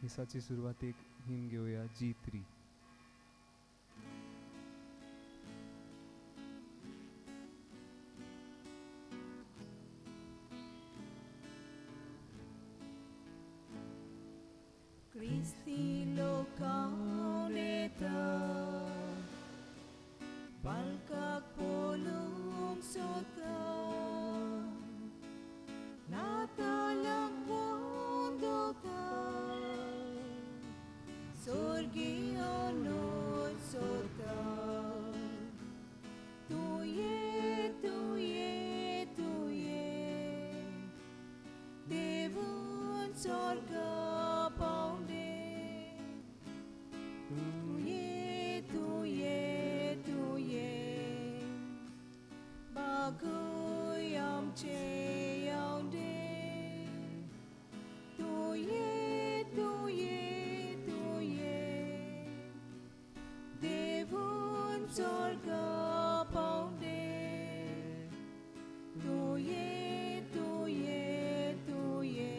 दिसाची सुरवात एक हिम घेऊया G3. Christi lokauneta Balkak pulong sota Natalang mundo ta Sorgionot sota Tuye, tuye, tuye Devon sorga paunde Tuye, tuye, tuye Bagoy amche yaunde Tuye, tuye, tuye Devon sorga paunde Tuye, tuye, tuye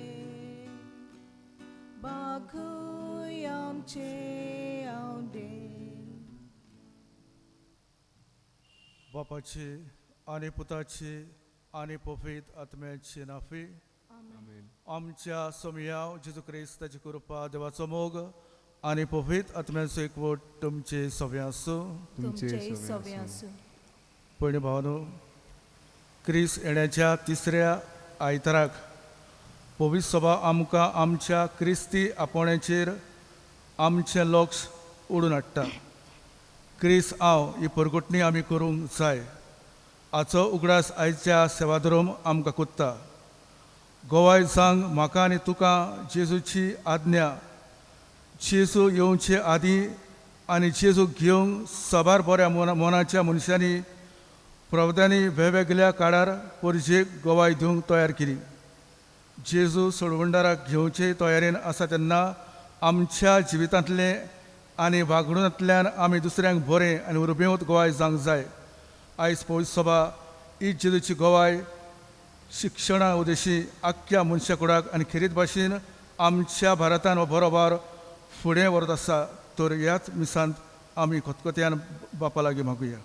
Bagoy amche yaunde बापाची आणि पुताची आणि पवित्र आत्म्याची नाफी आमेन. आमच्या सोमयाव जेजू क्रिस्ताची कृपा देवाचो मोग आणि पवित्र आत्म्याचो एकवट तुमचे सगळे आसूं. तुमचे तुमचे सवे सवे आसूं. आसूं. पयलीं भावानो, क्रिस येण्याच्या तिसऱ्या आयताराक पवित्र सभा आमकां आमच्या क्रिस्ती आपोवण्याचेर आमचें लक्ष ओडून हाडटा. क्रिस हांव ही परगटणी आमी करूंक जाय हाचो उगडास आयच्या सेवाधर्म आमकां कोत्ता. गोवाय सांग म्हाका आनी तुका जेजूची आज्ञा जेजू येवचे आदीं आनी जेजू घेवंक सबार बऱ्या मोनाच्या मनशांनी प्रवद्यांनी वेगवेगळ्या काळार परजेक गोवाय दिवंक तयार केली. जेजू सोडवंडाराक घेवचे तयारेन आसा तेन्ना आमच्या जिवितांतले आनी वागणुकांतल्यान आमी दुसऱ्यांक बरें आनी उर्बेवंत गोवाय जावंक जाय. आयज पवित्र सभा ही जेजूची गोवाय शिक्षणा उदेशी आख्ख्या मनशा कुडाक आनी खेरीत भाशेन आमच्या भारतान बरोबर फुडें व्हरत आसा. तर ह्याच मिसांत आमी खतखत्यान बापा लागीं मागुया.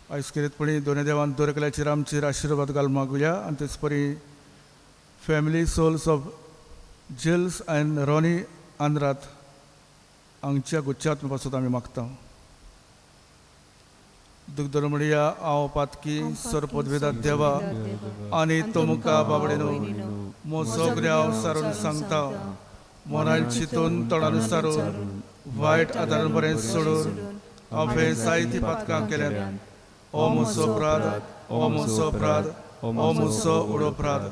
आयज खेरीतपणी दोनूय देवान दोरकल्याचेर आमचेर आशिर्वाद घाल मागुया. आनी तेच परी family souls of Jills and Ronnie आंध्रात हांगच्या गुच्छात्म पासून आमी मागता. दुग्धरमणिया हांव पातकी सर पदवेदार देवा आनी तुमकां बाबडेनो मोसोगरे हांव सारून सांगता. मनान चिंतून तोंडान सारून वायट आदारान बरें सोडून हांवें जायतीं पातकां केल्यात. ओ म्हजो अपराध, ओ म्हजो अपराध, ओ म्हजो उडोपराध.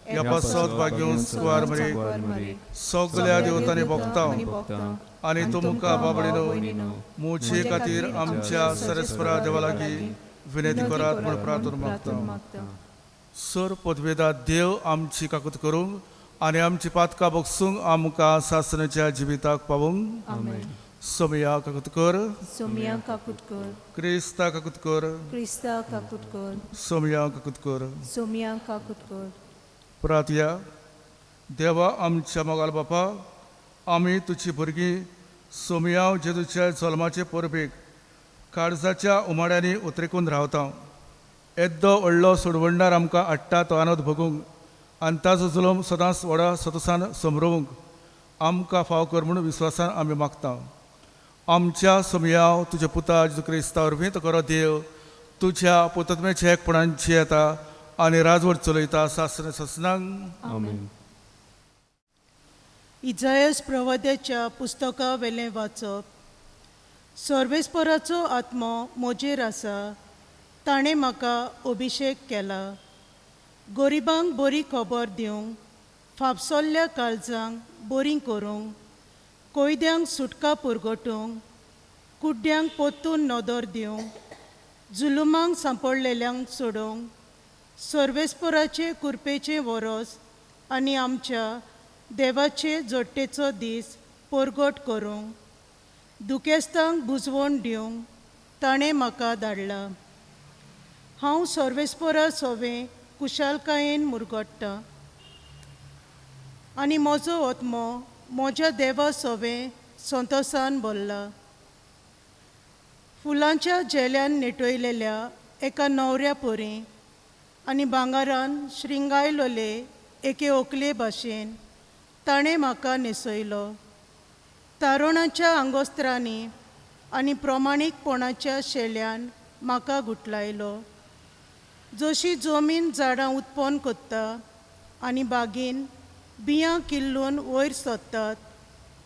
ह्या पासत वाग्यून सुवार मरी सगळ्या देवतांनी भोगतां आनी तुमकां बाबडेनो मोचे खातीर आमच्या सरस्परा देवा लागीं विनंती करात म्हूण प्रार्थना मागता. सर पदवेदार देव आमची काकूत करूंक आनी आमची पातकां भोगसूंक आमकां सासणाच्या जिविताक पावूंक. आमेन. सोमया काकूत कर, सोमया काकुटकर क्रिस्ता काकूत कर, क्रिस्ता काकुटकर सोमया काकूत कर. सोमया काकुटकर प्रार्थया. देवा आमच्या मोगाल बापा, आमी तुजी भुरगीं सोमयाव जेजूच्या जल्माचे परबेक काळजाच्या उमाड्यांनी उतरेकून रावता. येद्दो व्हडलो सोडवंडार आमकां हाडटा तो आनंद भोगूंक आनी ताजो जुलम सदांच व्हडा सतसान समरोवंक आमकां फाव कर म्हूण विस्वासान आमी मागता. आमच्या सोमयाव तुज्या पुता जेजू क्रिस्ता वरवीं करो देव तुज्या पुतत्म्याच्या एकपणांची येता आनी राजवट चलयता सासण ससनांक. आमेन. इजायास प्रवाद्याच्या पुस्तका वेलें वाचप. सर्वेस्पराचो आत्मो म्हजेर आसा. ताणें म्हाका अभिशेक केला. गरिबांक बरी खबर दिवंक, फापसोल्ल्या काळजांक बरी करूंक, कोयद्यांक सुटका पुरगटूंक, कुड्ड्यांक पोत्तून नदर दिवंक, जुलुमांक सांपडलेल्यांक सोडूंक, सर्वेस्पराचे कुरपेचे वरोस आनी आमच्या देवाचे जोडटेचो दीस परगट करूंक, दुखेस्तांक बुजवण दिवंक ताणें म्हाका धाडला. हांव सर्वेस्परा सोवें कुशालकायेन मुरगोडटां आनी म्हजो ओत्मो म्हज्या देवा सोवें संतोशान भरला. फुलांच्या जेल्यान नेटयलेल्या एका न्हवऱ्या परी आनी भांगारान श्रिंगायलोले एके व्हंकले भाशेन ताणें म्हाका न्हेसयलो. तारुणाच्या आंगोस्त्रांनी आनी प्रमाणीकपणाच्या शेळ्यान म्हाका गुटलायलो. जशी जमीन झाडां उत्पन्न कोत्ता आनी बागेन बियां किल्लून वयर सोदतात,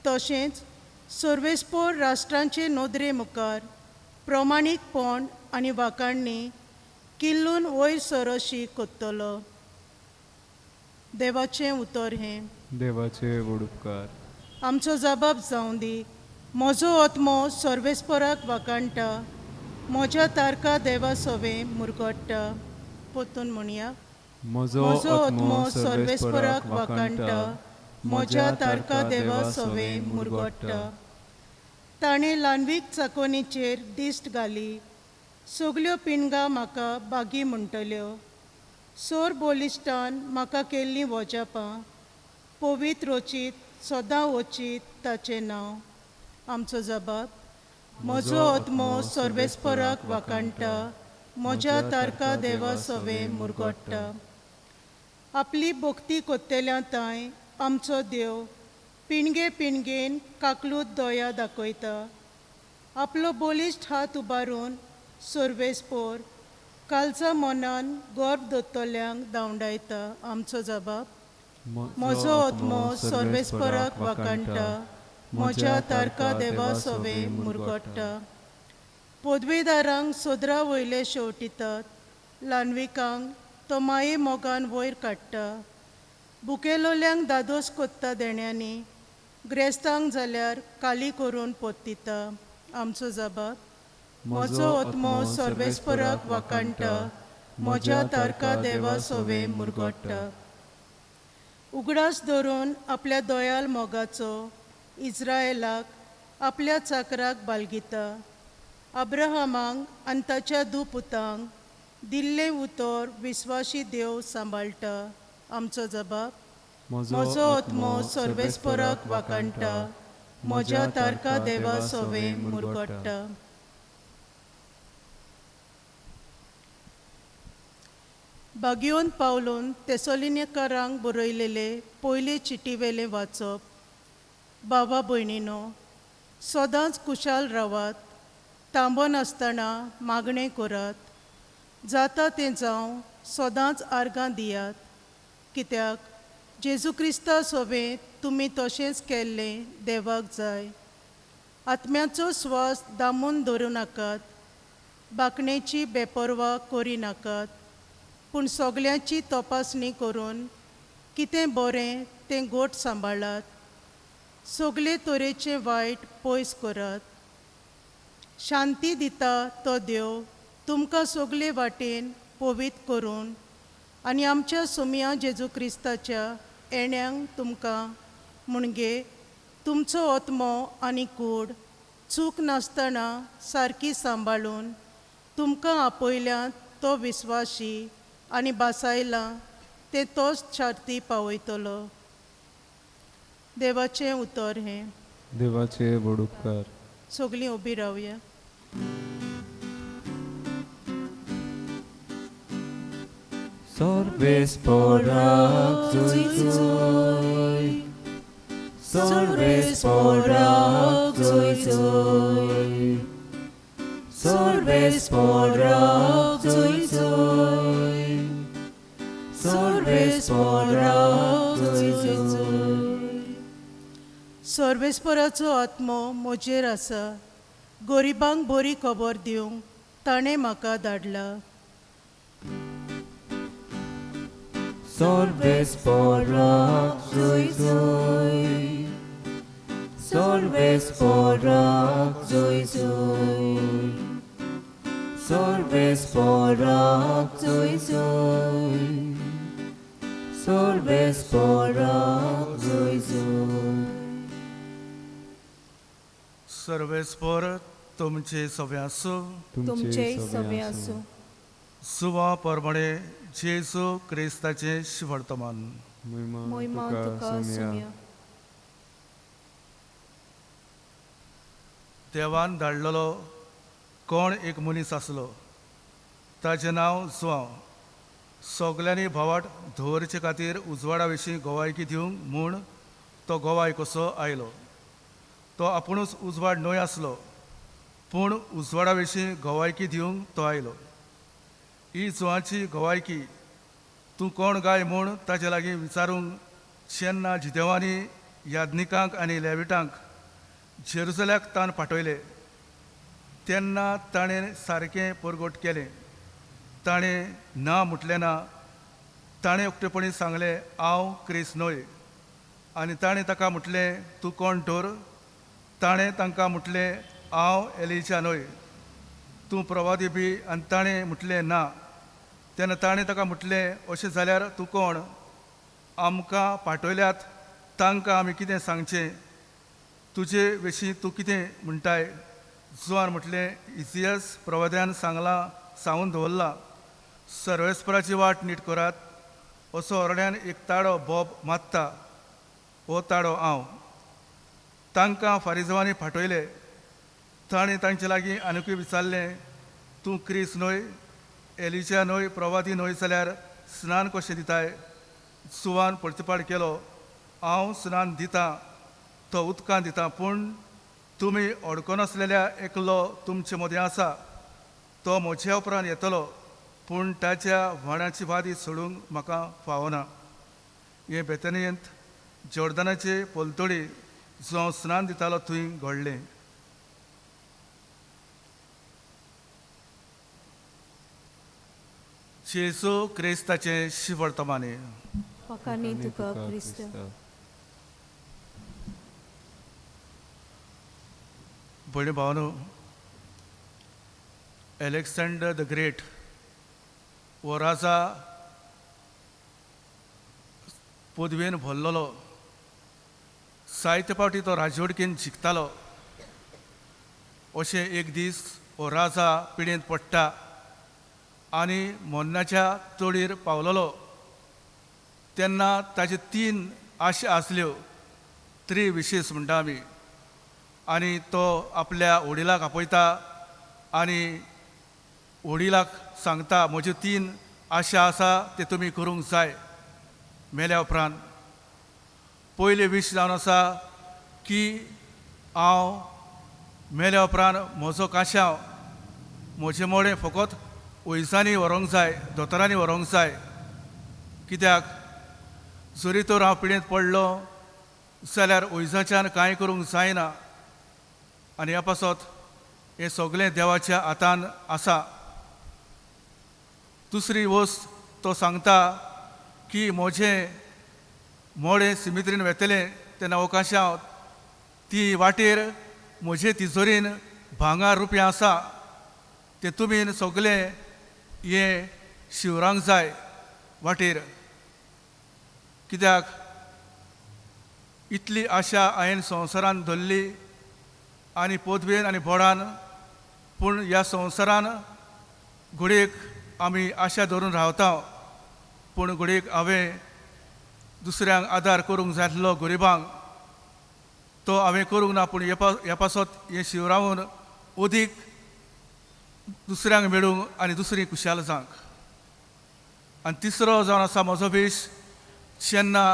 तशेंच सर्वेस्पोर राष्ट्रांचे नदरे मुखार प्रमाणीकपण आनी वाखाणणी किल्लून वयर सरोशी कोत्तलो. देवाचें उतर हें. देवाचे व्हड उपकार. आमचो जबाब जावं दी. म्हजो ओत्मो सर्वेस्पराक वाखाणटा, म्हज्या तारका देवा सोवें मुरगोडटा. पोतून म्हणया. म्हजो ओत्मो सर्वेस्पराक वाखाणटा, म्हज्या तारका देवा सोवें मुरगोडटा. ताणें ल्हानवीक चाकोनीचेर दिश्ट घाली, सगल्यो पिणगां म्हाका बागी म्हणटल्यो. सोर बोलिश्टान म्हाका केल्लीं वजापां, पवित्र वचीत सदां वचीत ताचें नांव. आमचो जबाब. म्हजो ओत्मो सर्वेस्पराक वाखाणटा, म्हज्या तारका देवा सोवें मुरगोडटा. आपली भोक्ती कोत्तेल्या तांय आमचो देव पिणगे पिणगेन काकलूत दोया दाखयता. आपलो बोलिश्ट हात उबारून सर्वेस्पोर कालचा मनान गर्भ दोतोल्यांक धांवडायता. आमचो जबाब. म्हजो ओत्मो सर्वेस्पराक वाखाणटा, म्हज्या तारका देवा सोवें मुरगोडटा. पदवेदारांक सोदरा वयले शेवटितात, ल्हानविकांक तो माये मोगान वयर काडटा. बुकेलोल्यांक दादोस कोत्ता देण्यांनी, ग्रेस्तांक जाल्यार काली करून पोत दिता. आमचो जबाब. म्हजो ओत्मो सर्वेस्पराक वाखाणटा, म्हज्या तारका देवा सोवें मुरगोडटा. उगडास धरून आपल्या दोयाल मोगाचो इस्रायेलाक आपल्या चाकराक बालगिता. अब्राहमांक आनी ताच्या दुपुतांक दिल्लें उतर विस्वासी देव सांबाळटा. आमचो जबाब. म्हजो ओत्मो सर्वेस्पराक वाखाणटा, म्हज्या तारका देवा सोवें मुरगोडटा. बागयोन पावलून तेसोलिनिकारांक बरयलेले पयले चिटीवेलें वाचप. बाबा भयणीनो, सदांच कुशाल रावात, तांबोन आसतना मागणें करात. जाता तें जावं सदांच आर्गां दियात, कित्याक जेजू क्रिस्ता सोबें तुमी तशेंच केल्लें देवाक जाय. आत्म्याचो स्वास दामून धरूं नाकात, बाकणेची बेपरवा करी नाकात, पूण सगल्यांची तपासणी करून कितें बरें तें गोठ सांबाळात. सगले तरेचें वायट पयस करात. शांती दिता तो देव तुमकां सगले वाटेन पवित्र करून आनी आमच्या सोमिया जेजू क्रिस्ताच्या येण्यांक तुमकां म्हणजे तुमचो ओत्मो आनी कूड चूक नासतना सारकी सांबाळून तुमकां आपयल्यात तो विस्वासी आनी बासायलां तें तोच शार्ती पावयतलो. देवाचें उतर हें. देवाचे व्हड उपकार. सगलीं उबी रावया. सर्वेस्पराक जय जय, सर्वेस्पराक जय जय, सर्वेस्पराक जय जय, सर्वेस्पराक जय जय. सर्वेस्पराचो आत्मो म्हजेर आसा. गरिबांक बरी खबर दिवंक ताणें म्हाका धाडला. सर्वेस्पराक जय जय, सर्वेस्पराक जय जय, सर्वेस्पराक जय जय, सर्वेस्पराक जय जय. सर्वेस्पर तुमचे सवे आसूं. तुमचे सवे आसूं. सुवा परमणे जेजू क्रिस्ताचे शिवर्तमान. मोहिमा तुका सुम्या. देवान धाडलेलो कोण एक मनीस आसलो, ताचें नांव सुवांव. सगल्यांनी भावाट दवरचे खातीर उजवाडा विशीं गोवायकी दिवंक म्हूण तो गोवाय कसो आयलो. तो आपुणूच उजवाड न्हय आसलो, पूण उजवाडा विशीं गोवायकी दिवंक तो आयलो. ही सुवांची गोवायकी तूं कोण गाय म्हूण ताचे लागीं विचारूंक जेन्ना जिदेवांनी याज्ञिकांक आनी लेविटांक जेरुसल्याक तान पाठयले, तेन्ना ताणें सारकें परगट केलें. ताणें ना म्हटलें ना. ताणें उक्तेपणी सांगलें, हांव क्रिस्त न्हय. आनी ताणें ताका म्हटलें, तूं कोण तर? ताणें तांकां म्हटलें, हांव एलिशा न्हय. तूं प्रवादी बी? आनी ताणें म्हटलें, ना. तेन्ना ताणें ताका म्हटलें, अशें जाल्यार तूं कोण? आमकां पाठयल्यात तांकां आमी कितें सांगचें? तुजे विशीं तूं कितें म्हणटाय? जुआन म्हटलें, इसियास प्रवाद्यान सांगून दवरला, सर्वेस्पराची वाट नीट करात. असो ओरड्यान एक ताळो बोब मात्ता, हो ताळो हांव. तांकां फारिजवांनी फाटयले. ताणें तांचे लागीं आनिकूय विचारलें, तूं क्रिस्त न्हय, एलिशा न्हय, प्रवादी न्हय जाल्यार स्नान कशें दिताय? सुवान प्रतिपाड केलो, हांव स्नान दितां, तो उदकां दिता, पूण तुमी अडकोनासलेल्या एकलो तुमचे मदें आसा. तो म्हज्या उपरांत येतलो, पूण ताच्या व्हाणाची वादी सोडूंक म्हाका फावना. हे बेतनियेंत जॉर्दानाचे पलतडी जो हांव स्नान दितालो थंय घडलें. जेजू क्रिस्ताचे शिवर्तमानी. वखाणी तुका क्रिस्त. भयणी भावानो, एलेक्झांडर द ग्रेट हो राजा पदवेन भरलेलो. जायते फावटी तो राजवडकेन जिखतालो. अशें एक दीस हो राजा पिडेंत पडटा आनी मरणाच्या तोडीर पावलेलो. तेन्ना ताचे 3 आशा आसल्यो, 3 विशेस म्हणटा आमी. आनी तो आपल्या वडिलाक आपयता आनी वडिलाक सांगता, म्हज्यो 3 आशा आसा ते तुमी करूंक जाय मेल्या उपरांत. पयले विश जावन आसा की हांव मेल्या उपरांत म्हजो काशांव म्हजें मोडें फकत वैसांनी व्हरोंक जाय, दोतोरांनी व्हरोंक जाय. कित्याक जरी तर हांव पिडेंत पडलो जाल्यार वैजाच्यान कांय करूंक जायना. आनी ह्या पासत हें सगळें देवाच्या हातान आसा. दुसरी वस्त तो सांगता की म्हजें मोडें सिमित्रीन वेतलें तेन्ना अवकाशांत ती वाटेर म्हजे तिजोरीन भांगार रुपया आसा, ते तुमी सगळें हें शिवरांक जाय वाटेर. कित्याक इतली आशा हांवें संवसारान धरली आनी पदवेन आनी बोडान, पूण ह्या संवसारान घडयेक आमी आशा धरून रावता, पूण घडयेक हांवें दुसऱ्यांक आदार करूंक जाय आसलो, गरिबांक. तो हांवें करूंक ना, पूण ह्या पासत हें शिवरावून अदीक दुसऱ्यांक मेळूंक आनी दुसरी खुशाल जावंक. आनी तिसरो जावन आसा म्हजो विश, जेन्ना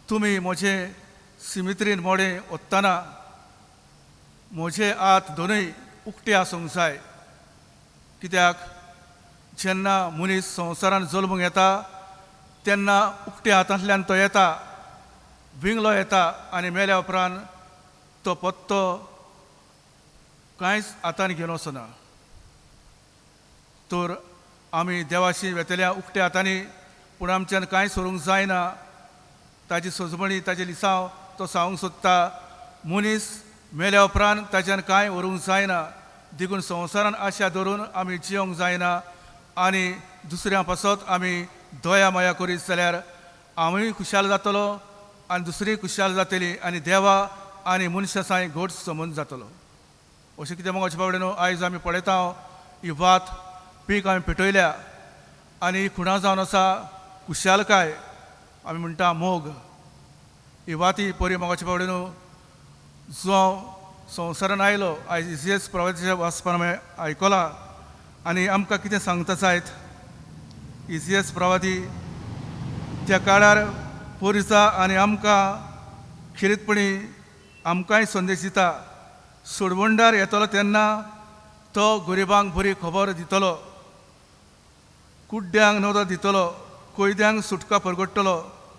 तुमी म्हजें सिमित्रीन मोडें ओत्तना म्हजे हात दोनूय उक्ते आसूंक जाय. कित्याक जेन्ना मनीस संवसारान जल्मूंक येता तेन्ना उक्त्या हातांतल्यान तो येता, विंगलो येता, आनी मेल्या उपरांत तो पत्तो कांयच हातान घेवन वचना. तर आमी देवाशी वेतल्या उक्त्या हातांनी, पूण आमच्यान कांय सोडूंक जायना. ताजी सजमणी, ताजे लिसांव तो सांगूंक सोदता, मनीस मेल्या उपरांत ताच्यान कांय व्हरूंक जायना. देखून संवसारान आशा धरून आमी जियोंक जायना आनी दुसऱ्या पासत आमी दया माया करीत जाल्यार हांवूय खुशाल जातलो आनी दुसरीय खुशाल जातली आनी देवा आनी मनशा साय घोट संबंद जातलो. अशें कितें मग बावडे न्हू आयज आमी पळयता ही वात पीक आमी पेटयल्या आनी खुणा जावन आसा कुशालकाय आमी म्हणटा मोग. ही वाती परी मोगाचे बावडे न्हू जो संवसारान आयलो आयज इजिएस प्रवाच्या वाचपान आमी आयकलां आनी आमकां कितें सांगता जायत. इजिएस प्रवादी त्या काळार पोरिसा आनी आमकां खिरीतपणी आमकांय संदेश दिता. सोडवंडार येतलो तेन्ना तो गरिबांक बरी खबर दितलो, कुड्ड्यांक नदो दितलो, कोयद्यांक सुटका परगडटलो,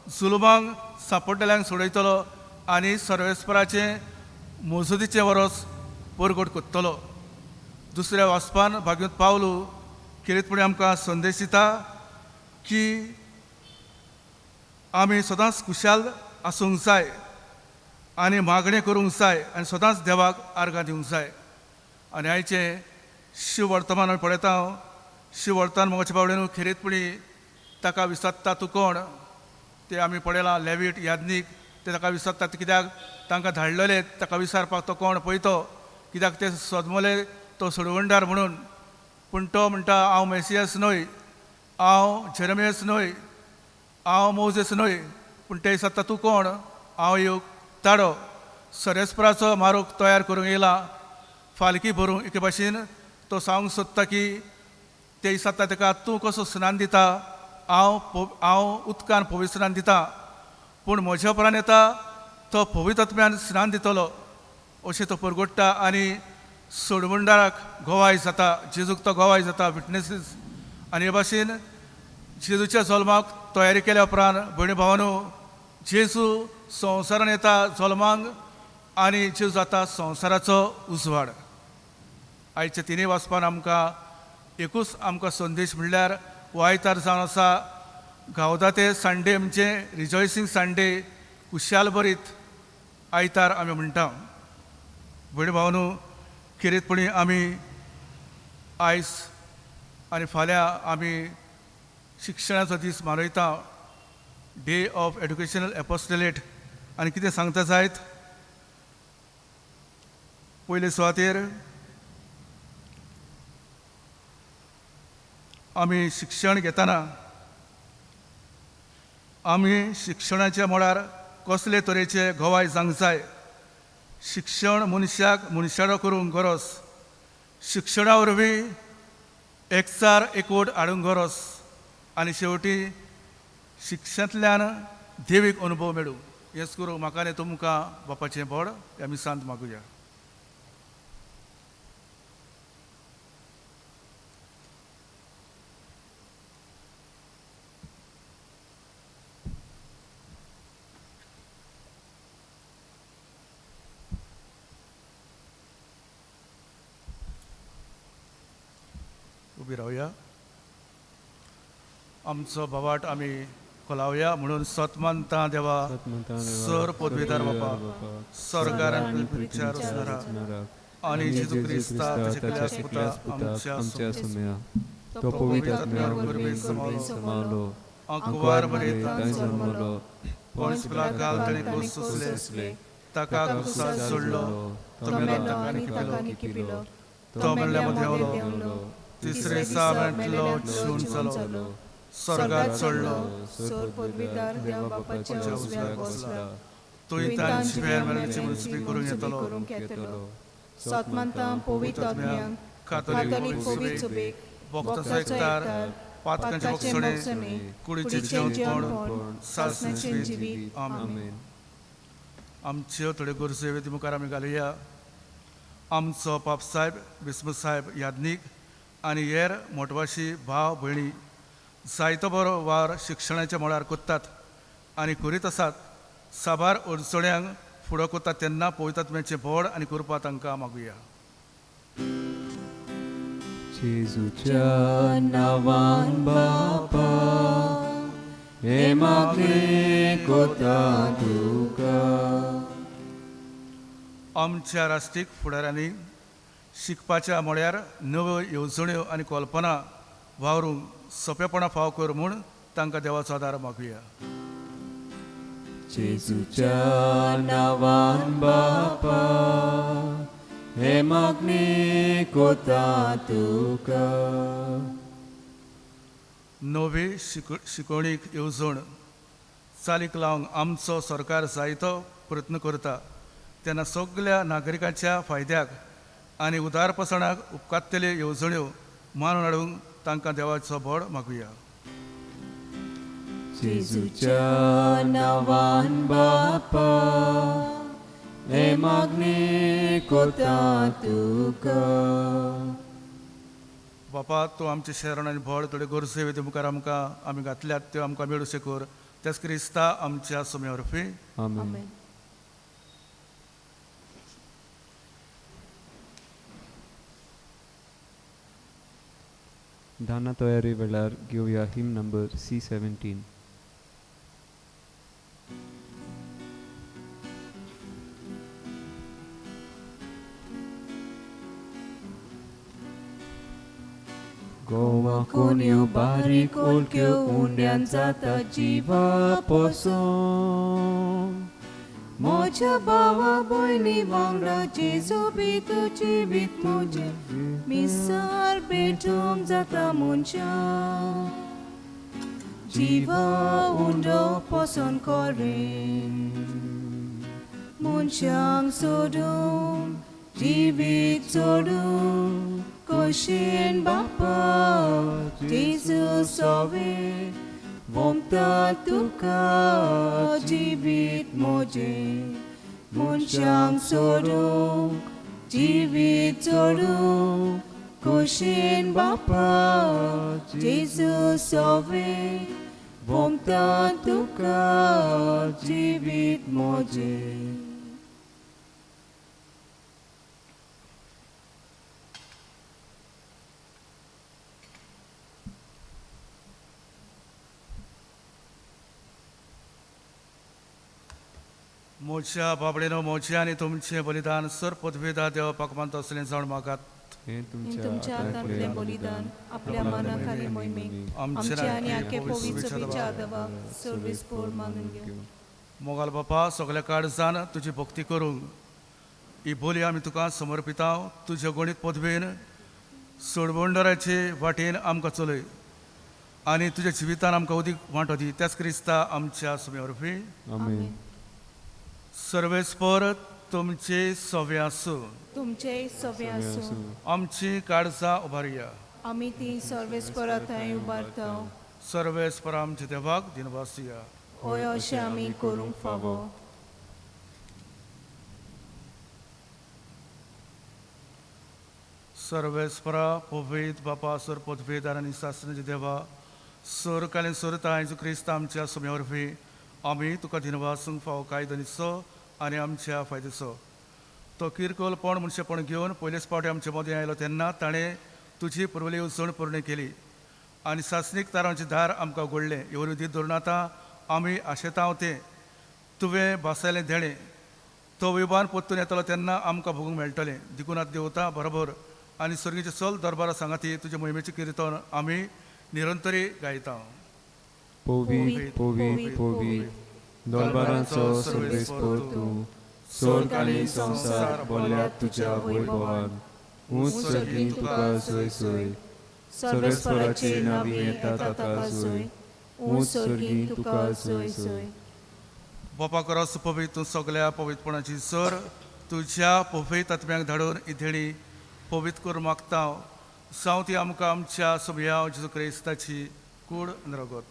जुलमांक सांपडलेल्यांक सोडयतलो आनी सर्वेस्पराचे मजतीचें वरस परगट कोत्तलो. दुसऱ्या वाचपान भाग्योत पावलू खिरीतपणी आमकां संदेश दिता की आमी सदांच खुशाल आसूंक जाय आनी मागणें करूंक जाय आनी सदांच देवाक आर्गां दिवंक जाय. आनी आयचें शिव वर्तमान आमी पळयता. शिव वर्तमान मोगाच्या बावडेन खिरीतपणी ताका विसरता तूं कोण ते आमी पळयलां. लेवीट याज्ञीक ते ताका विसरता कित्याक तांकां धाडलेले ताका विचारपाक तो कोण पळयतो कित्याक ते सोदमले तो सोडवंडार म्हणून. पूण तो म्हणटा हांव मेसियस न्हय, हांव जेरेमियस न्हय, हांव मोजेस न्हय. पूण ते विचारता तूं कोण. हांव येवंक ताडो. सर्वेस्पराचो मारूक तयार करूंक येयला, फालकी भरूंक एके भाशेन तो सांगूंक सोदता की ते विचारता ताका तूं कसो स्नान दिता. हांव उदकान पवित्र स्नान दिता पूण म्हज्या उपरांत येता तो पवित्र आत्म्यान स्नान दितलो अशें तो परगडटा आनी सोडवंडाराक गोवाय जाता. जेजूक तो गोवाय जाता, विटनेसीस. आनी हे भाशेन जेजूच्या जल्माक तयारी केल्या उपरांत भयणी भावानो जेजू संवसारान येता जल्मांक आनी जेजू जाता संवसाराचो उजवाड. आयच्या तिनूय वाचपान आमकां एकूच आमकां संदेश म्हणल्यार हो आयतार जावन आसा गावदाते संडे म्हणजे रिजॉयसींग संडे, खुशाल भरीत आयतार आमी म्हणटा. भयणी भावानो खिरीतपणी आमी आयज आनी फाल्यां आमी शिक्षणाचो दीस मनयता, डे ऑफ एड्युकेशनल एपोस्टलेट. आनी कितें सांगता जायत पयले सुवातेर आमी शिक्षण घेतना आमी शिक्षणाच्या मळार कसले तरेचे गोवाय जावंक जाय. शिक्षण मनशाक मनशाडो करूंक गरज. शिक्षणा वरवीं एकचार एकवट हाडूंक गरज. आनी शेवटी शिक्षणांतल्यान देवीक अनुभव मेळूं. हेंच करूं म्हाका आनी तुमकां बापाचें बळ ह्या मिसांत मागुया. उबी रावया. आमचो भवाट आमी खोलावया म्हणून सतमंता देवा सर पदवीदार बापा स्वर्गारांत विचार असणारा आनी जेजू क्रिस्ता ताचे पुता आमच्या सुम्या तो पवित्र आत्म्यान समावलो अंकुवार बरेत जन्मलो पोंस पिलातान ताणें क्रूस सोंसले ताका क्रूसार सोडलो तो मेला ताका पिलो तो मेल्ल्या मध्ये देंवलो तिसरे दिसा मेळटलो जिवन जालो स्वर्गात चडलो सोर पदवीदार देवा बापाच्या उजव्यार बसला. तोय तांची वेळ मेळची मुसबी करूंक येतलो. सतमंता पवित्र आत्म्यान कातोलीक पवित्र सुबेक भक्ताचो एकतार पातकांचे बक्षणे कुडीचे जेवण सासणेचे जिवीत. आमेन. आमच्यो थोड्यो गरजो वेदी मुखार आमी घालुया. आमचो पाप साहेब बिस्मू साहेब याज्ञीक आनी हेर मोटवाशी भाव भयणी जायतो बरो वार शिक्षणाच्या मळार कोत्तात आनी करीत आसात. साबार अडचण्यांक फुडो कोतात तेन्ना पवित्र आत्म्याचें बळ आनी कृपा तांकां मागुया. जेजूच्या नांवान बापा हे मागणे कोता तुका. आमच्या राष्ट्रीय फुडाऱ्यांनी शिकपाच्या मळार नव्यो येवजण्यो आनी कल्पना वावरूंक सोंपेपणां फाव कर म्हूण तांकां देवाचो आदार मागुया. जेजूच्या नांवान बापा हे मागणी कोता तुका. नवी शिकवणीक येवजण चालीक लावंक आमचो सरकार जायतो प्रयत्न करता तेन्ना सगळ्या नागरिकांच्या फायद्याक आनी उदारपसणाक उपकारतल्यो येवजण्यो मानून हाडूंक तांकां देवाचो बळ मागुया. जेजूच्या नांवान बापा हे मागणी कोता तुका. बापा तूं आमचे शरण आनी बळ थोडे गरजे वेती मुखार आमी घातल्यात त्यो आमकां मेळूशे कर. त्याच क्रिस्ता आमच्या सुम्या वरवीं. आमेन. आमेन. दाना तयारी वेळार घेवया हिम नंबर C17. गोवा कोण्यो बारीक ओळख्यो उंड्यान जाता जिवा पसून. म्हज्या भावा भयणी वांगडा जेजू बी तुजी बीत म्हजे मिसार भेटूंक जाता मनशा. जिवा उंडो पसंद करेन मनशांक सोडून जिवीत सोडून कशेन बापा जेजू सोवे वोमता तुका जिवीत मोजे मनशांक सोडूंक जिवीत सोडूंक कशेन बापा जेजू सोवे वोमता तुका जिवीत मोजे. मोच्या बाबडेनो मोचे आनी तुमचें बलिदान सर पदवेदा देवा पाकमांत असलें जावन मागात. हे तुमच्या हातांतले बलिदान आपल्या मनाखाली मोहिमेक आमचे आनी आखे पवित्र सभेच्या आदवा सर्वेस्पोर मानून घेऊ. मोगाल बापा सगळ्या काळजान तुजी भक्ती करूंक ही बोली आमी तुका समर्पिता. तुज्या गणीत पदवेन सोडवंडराचे वाटेन आमकां चलय आनी तुज्या जिवितान आमकां उदीक वांटो दी. त्याच क्रिस्ता आमच्या सुम्या वरवीं. आमेन. सर्वेस्पर तुमचे सवे आसूं. तुमचे सवे आसूं. आमची काळजां उबारया. आमी ती सर्वेस्परा थंय उबारता. सर्वेस्पर आमच्या देवाक दिनवासिया. होय अशें आमी करूंक फावो. सर्वेस्परा पवित बापा सर पदवेदार आनी सासणाचे देवा सर कालीन सरता आयज क्रिस्त आमच्या सुम्या वरवीं आमी तुका दिनवासूंक फावो कायदो दिसो आनी आमच्या फायदेचो. तो किरकोलपण मनशापण घेवन पयलेच फावटी आमचे मदें आयलो तेन्ना ताणें तुजी पुरवली येवजण पूर्ण केली आनी सासणीक तारांचें दार आमकां उगडलें. एवढी दीत धरून आतां आमी आशेतांव तें तुवें भासायलें देणें तो विमान पोत्तून येतलो तेन्ना आमकां भोगूंक मेळटलें. दिकुनात देवता बरोबर आनी सर्गीचे चल दरबारा सांगाती तुजे मोहिमेचें किर्तन आमी निरंतरी गायता. पोवीत पोवीत पोवीत दरबारांचो सर्वेस्पर तूं. स्वर्ग आनी संवसार बोल्ल्यात तुज्या वैभवान. उंच सर्गीन तुका सय सय. सर्वेस्पराची नांवी येता ताका सय. उंच सर्गीन तुका सय सय. बापा करस पवित तूं सगळ्या पवित्रपणाची सर तुज्या पवित आत्म्याक धाडून ही देणी पवित्र करूं मागता. जावं ती आमकां आमच्या सगळ्या जेजू क्रिस्ताची कूड नरगत.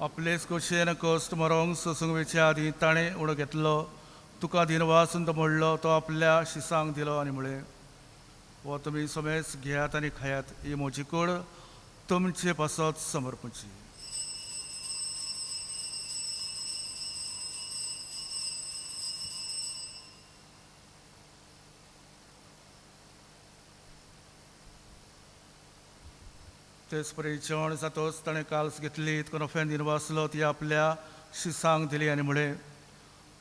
आपलेच कशेन कश्ट मरोंक सोसूंक वेच्या आदीं ताणें उणो घेतलो. तुका दिनवासून तो म्हणलो तो आपल्या शिसांक दिलो आनी म्हळें वो तुमी समेज घेयात आनी खायात. ही म्हजी कूड तुमचे पासत समर्पूची. तेच परी जेवण जातोच ताणें काल्स घेतली कोनोफेन दिनवासलो ती आपल्या शिसांक दिली आनी म्हळें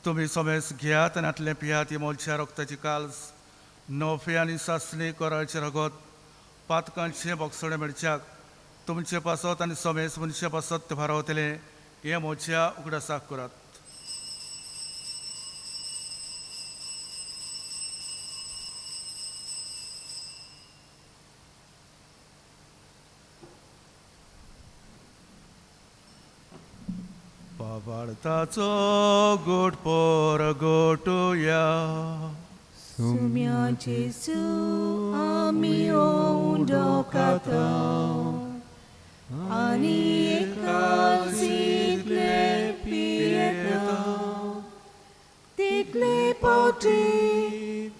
तुमी समेज घेयात आनी हातलें पियात. ही मोलच्या रोगताची काल्स नोफे आनी सासणी कोराळचें रगत पातकांचें बोगसणें मेळच्याक तुमचे पासत आनी समेस मनशा पासत ते भारावतले हे मोच्या उगडासाक करात. पाबाळताचो गोट पोर गोटुया. सुम्या जेसू आमी ओंडो खाता आनी एकाचीतले पियेता तितले पोटी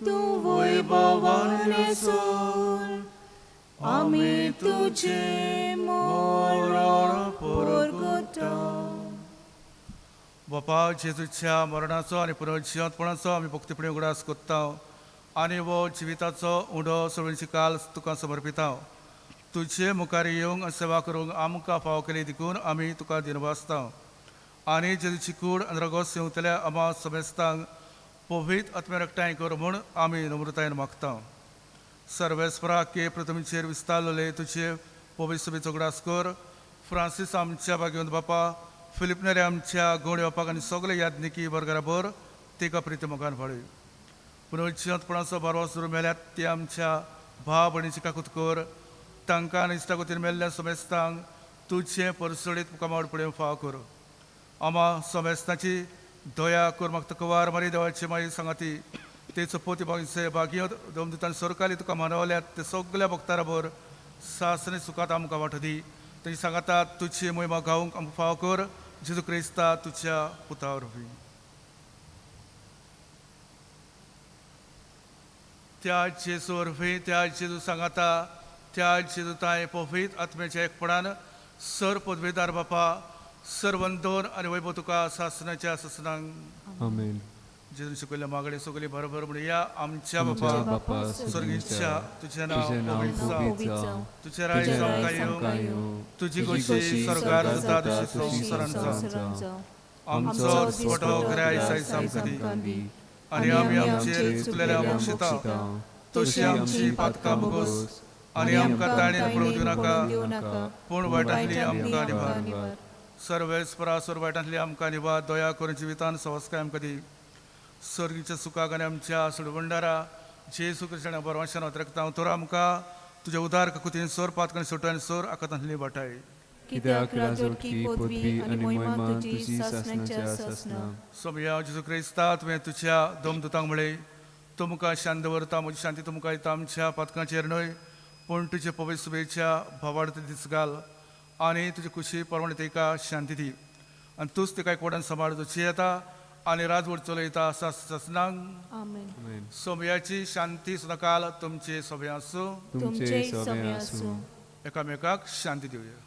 तूं वैभवाने सोर आमी तुझे मरण परगटा. बापा जेजूच्या मरणाचो आनी पुनर्जिवंतपणाचो आमी भक्तीपणे उगडास कोत्ता आनी वो जिविताचो उडो सोडूंची काल तुका समर्पिता. तुजे मुखार येवंक सेवा करूंक आमकां फाव केली देखून आमी तुका दिनवासता आनी जेजूची कूड आनी रगत येवतल्या आमा समेस्तांक पवित्र आत्म्या एकठांय कर म्हूण आमी नम्रतायेन मागता. सर्वेस्परा के प्रथमीचेर विस्तारलेले तुजे पवित्र सभेचो उगडास कर. फ्रांसीस आमच्या भाग्यवंत बापा, फिलिप नेरे आमच्या गोड येवपाक आनी सगळे याज्ञिकी बरबर तिका प्रिती मोगान फाळय. पुनर्जिवंतपणाचो बारवो सुरू मेल्यात ते आमच्या भाव भयणीची काकूत कर. तांकां आनी इश्टागतीन मेल्ल्या समेस्तांक तुजे परसडीत मुखामावड फुडें फाव कर. आमा समेस्तांची दया कर म्हाका तकवार मारी देवाची माई सांगाती तेचो पोती भागीचे भागीय दोमदुतान सरकाली तुका मानवल्यात ते सगळ्या भक्तां बरोबर सासणी सुखात आमकां वांटो दी. तेजी सांगातात तुजी मोहिमा गावूंक आमकां फाव कर. जेजू क्रिस्ता तुझ्या पुतावर होई. त्या जेजू वरवीं त्या जेजू सांगाता त्या जेजू ताय पवित्र आत्म्याच्या एकपणान सर पदवीदार बापा सर्वंदोन आनी वैभव तुका सासणाच्या ससनांक आमेन. जेजून शिकयल्ल्या मागणे सगळी बरोबर म्हणया आमच्या आमच्या बापा बापा स्वर्गीच्या तुझें तुझें नांव नाव पवित्र पवित्र जावं. जावं. तुझें राज्य तुझें आमकां राज्य येवं. येवं. तुजी तुझी कशी कशी स्वर्गार स्वर्गार जाता जाता तशी तशी संवसारांत जावं. संवसारांत जावं. आमचो आमचो दिसपटो गिराय सायज आमकां दी आनी आमी आमचेर चुकलेल्या मोक्षिता तशी आमची पातकां भोगोस आनी आमकां ताणेन पडूं दिवं पूण वायटांतली आमकां निवार. सर्वेस्परा सर वायटांतली आमकां निवार. दया करून जिवितान संस्कार आमकां दी. सर्गीच्या सुखाक आनी आमच्या सुडवंडारा जेजू कृष्ण बरवाशान अतिरेकता तर आमकां तुज्या उदार काकुतीन सोर पातकांनी सुटो आनी सोर आकांतांतली वाटाय. कित्याक राजवटकी पदवी आनी महिमा तुजी सासणाच्या सासना. सोमया जेजू क्रिस्ता तुवें तुज्या दोमदुतांक म्हळें तुमकां शांत दवरता. म्हजी शांती तुमकां येता. आमच्या पातकांचेर न्हय पूण तुजे पवित्र सभेच्या भावार्थ दीस घाल आनी तुजे खुशी परमणे तिका शांती दी. आनी तूंच तिका एकवटान सांबाळ तुजी येता आनी राजवट चलयता सासनांक. आमेन. सोमयाची शांती सुद्दां काल तुमचे सभे आसूं. तुमचे समे आसूं. एकामेकाक शांती दिवया.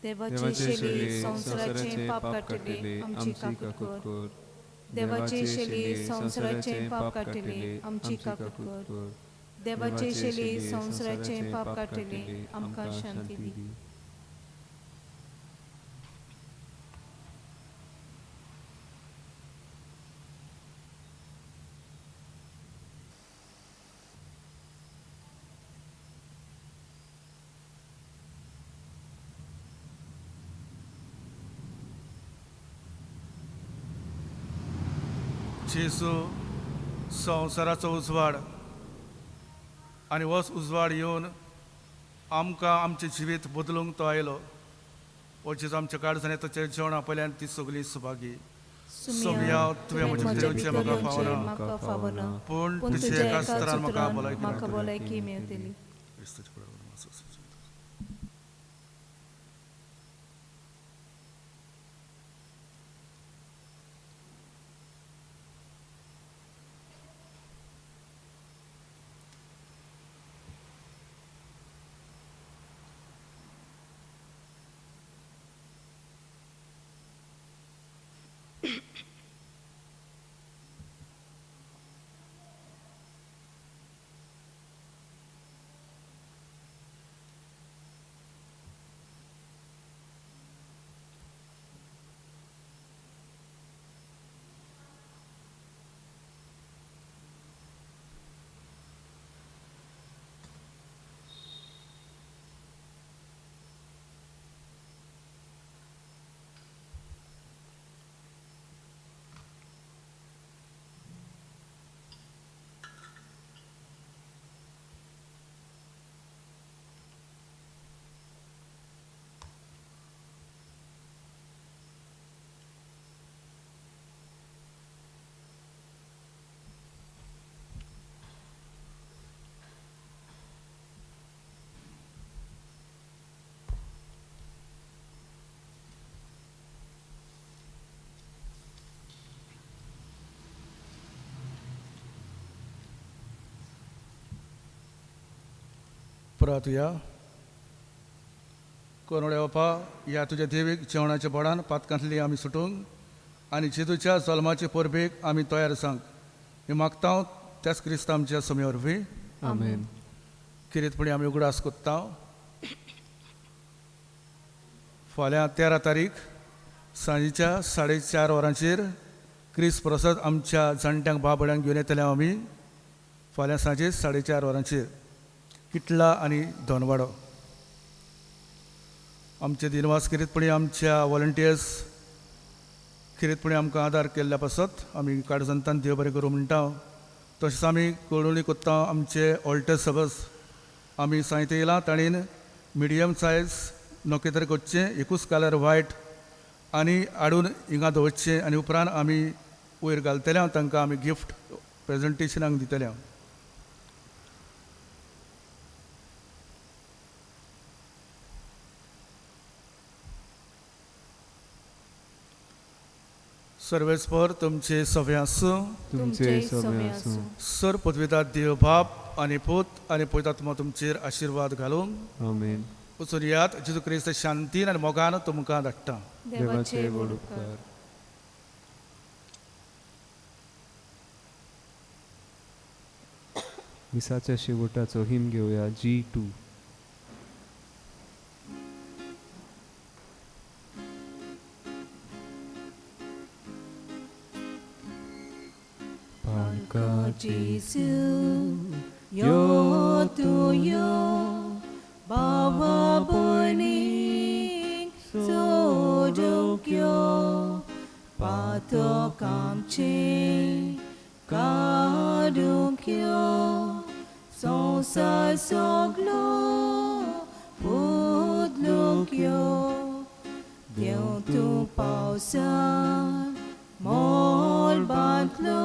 देवाचे शेली संसाराचे पाप काडले आमची काकूत कर. देवाचे शेली संसाराचे पाप काडले आमची काकूत कर. देवाचे शेली संसाराचे पाप काडले आमकां शांती दी. जेजू संवसाराचो उजवाड आनी होच उजवाड येवन आमकां आमचें जिवीत बदलूंक तो आयलो. हो जेजू आमच्या काळजांत येता जेवणा पयल्यान ती सगळी सुभागी. सोमया तुवें म्हज्या भितरचे म्हाका फावना पूण तुजे एका स्तरान म्हाका भलायकी मेळटली. प्रार्थया कोरोडे बापा ह्या तुझ्या देवीक जेवणाच्या बोडान पातकांतली आमी सुटूंक आनी जेजूच्या जल्माचे परबेक आमी तयार सांग हे मागता त्याच क्रिस्त आमच्या समे वरवीं आमेन. किरीतपणी आमी उगडास कोत्ता फाल्यां 13 तारीख सांजेच्या 4:30 वरांचेर क्रिस्त प्रसाद आमच्या जाणट्यांक बाबड्यांक घेवन येतले आमी फाल्यां सांजे 4:30 वरांचेर किटला आनी दोनवाडो. आमचे दिनवास किरीतपणी आमच्या वॉलंटियर्स किरीतपणी आमकां आदार केल्ल्या पासत आमी काडजंतान देव बरें करूं म्हणटा. तशेंच आमी कळवणी कोत्ता आमचे ऑल्टर सबस आमी सांगता येयलां ताणीन मिडियम सायज नोके तरी करचें एकूच कलर वायट आनी हाडून हिंगा दवरचें आनी उपरांत आमी वयर घालतले तांकां आमी गिफ्ट प्रेजेंटेशनाक दितले. सर्वेस्पर तुमचे सवे आसूं. तुमचे समे आसूं. सर पदवीदार देव बाप आनी पूत आनी पवित्रात्मा तुमचेर आशिर्वाद घालून आमेन. वचून यात जेजू क्रिस्त शांतीन आनी मोगान तुमकां धाडटा. देवाचे व्हड उपकार. मिसाच्या शेवटाचो हिम घेवया G2. Jesu, yo tuyo, bawa burning, sodokyo, patok amche, kadukyo, sonsar soglo, pudlukyo, Deu tu pausan, mol bantlo,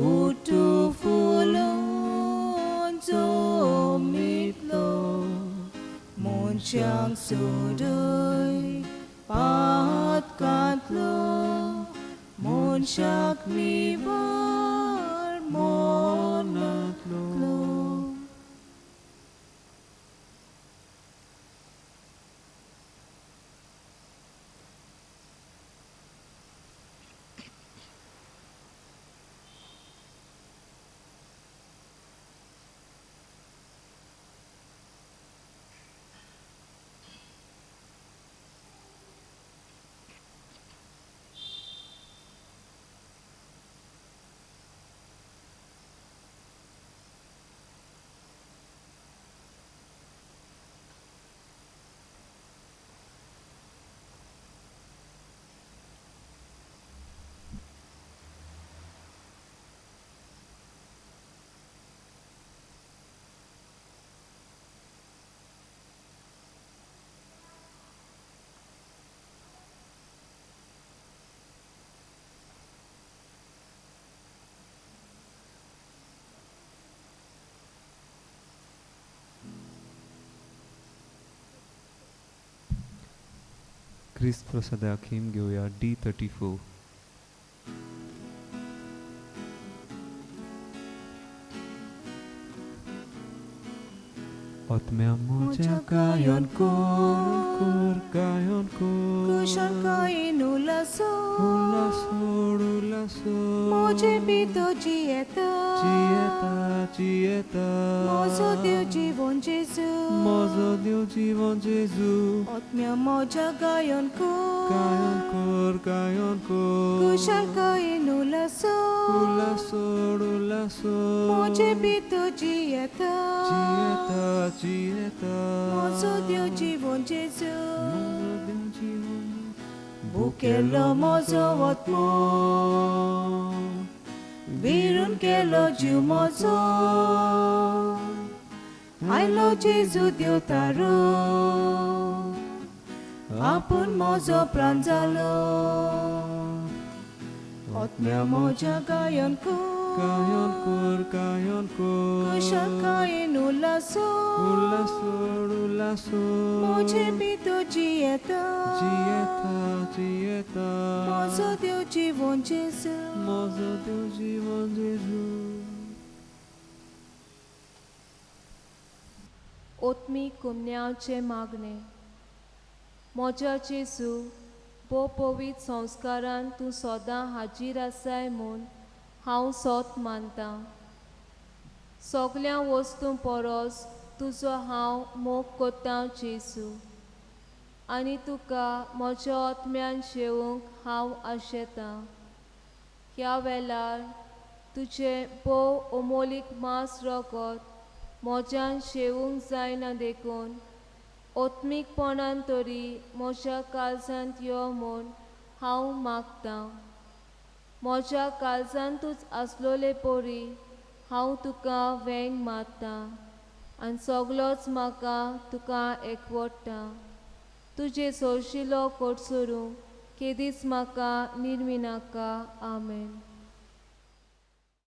utu fulon zomitlo, munsyang sudoy, pat katlo, munsyak mibar, monatlo. ख्रिस्त प्रसादाक हिम घेवया D34. Otmea moja kayon kor kayon kor. Kushan kain ulasor, Ulasor. moje pito dieta, Dieta. mozo deu জীবন Jesu, Mozo deu জীবন Jesu. otmia moja gayon Kayon kor. Kushan kain ulasor, moje pito dieta, mozo deu জীবন Jesu, bukelo mozo otmo, birun kelo jiu mozo, ailo Jesu deu taro, apun mozo pranjalo, otmia moja gayon Kayon kor. kushan kain ulasor, moje pito dieta, mozo deu জীবন Jesu, Mozo deu জীবন Jesu. ओतमी कुमन्याचे मागणे म्हज्या जेजू बो पवित्र संस्कारान तूं सदां हाजीर आसाय म्हूण हांव सोत मानतां सगळ्या वस्तूं परस तुजो हांव मोग कोत्तां जेजू आनी तुका म्हज्या आत्म्यान शेवूंक हांव आशेतां ह्या वेळार तुजें भोव अमोलीक मास रगत म्हज्यान शेवूंक जायना देखून ओत्मीकपणान तरी म्हज्या काळजांत यो म्हूण हांव मागतां म्हज्या काळजांतूच आसलोले पोरी हांव तुका वेंग मारतां आनी सगलोच म्हाका तुका एकवडटा तुजे सोशिलो कोडसरू केदीच म्हाका निर्मिनाका आमेन.